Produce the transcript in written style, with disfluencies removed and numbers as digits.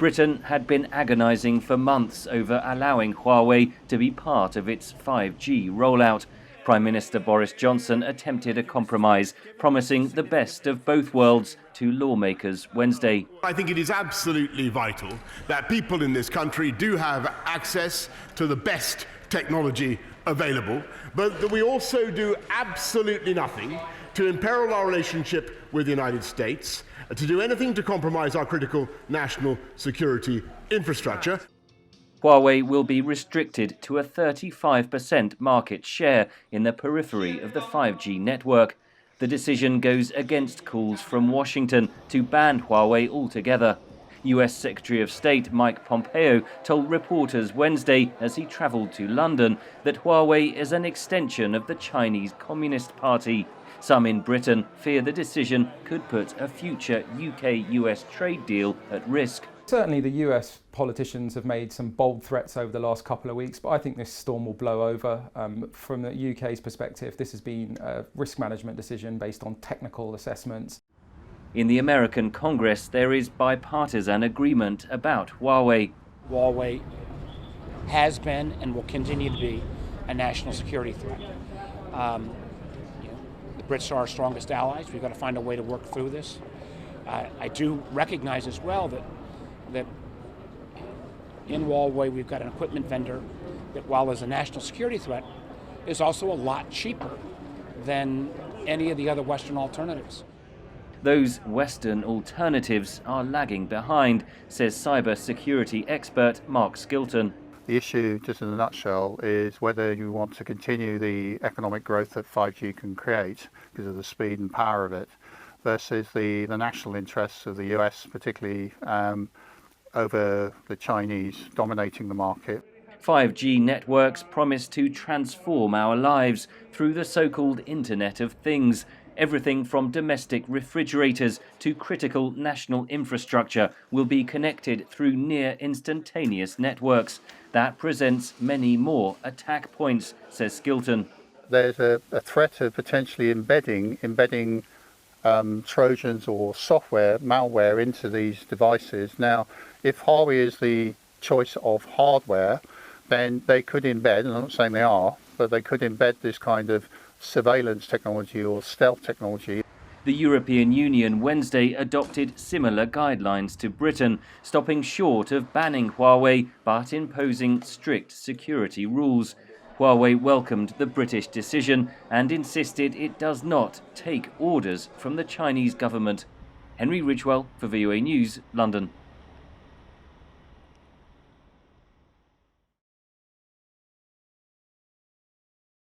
Britain had been agonising for months over allowing Huawei to be part of its 5G rollout. Prime Minister Boris Johnson attempted a compromise, promising the best of both worlds to lawmakers Wednesday. I think it is absolutely vital that people in this country do have access to the best technology available, but that we also do absolutely nothing to imperil our relationship with the United States, to do anything to compromise our critical national security infrastructure. Huawei will be restricted to a 35% market share in the periphery of the 5G network. The decision goes against calls from Washington to ban Huawei altogether. US Secretary of State Mike Pompeo told reporters Wednesday as he travelled to London that Huawei is an extension of the Chinese Communist Party. Some in Britain fear the decision could put a future UK-US trade deal at risk. Certainly the US politicians have made some bold threats over the last couple of weeks, but I think this storm will blow over. From the UK's perspective, this has been a risk management decision based on technical assessments. In the American Congress, there is bipartisan agreement about Huawei. Huawei has been and will continue to be a national security threat. The Brits are our strongest allies. We've got to find a way to work through this. I do recognize as well that in Huawei we've got an equipment vendor that, while as a national security threat, is also a lot cheaper than any of the other Western alternatives. Those Western alternatives are lagging behind, says cyber security expert Mark Skilton. The issue, just in a nutshell, is whether you want to continue the economic growth that 5G can create because of the speed and power of it, versus the national interests of the US, particularly over the Chinese dominating the market. 5G networks promise to transform our lives through the so-called Internet of Things. Everything from domestic refrigerators to critical national infrastructure will be connected through near instantaneous networks. That presents many more attack points, says Skilton. There's a threat of potentially embedding Trojans or software, malware into these devices. Now, if Huawei is the choice of hardware, then they could embed, and I'm not saying they are, but they could embed this kind of surveillance technology or stealth technology. The European Union Wednesday adopted similar guidelines to Britain, stopping short of banning Huawei but imposing strict security rules. Huawei welcomed the British decision and insisted it does not take orders from the Chinese government. Henry Ridgwell for VOA News, London.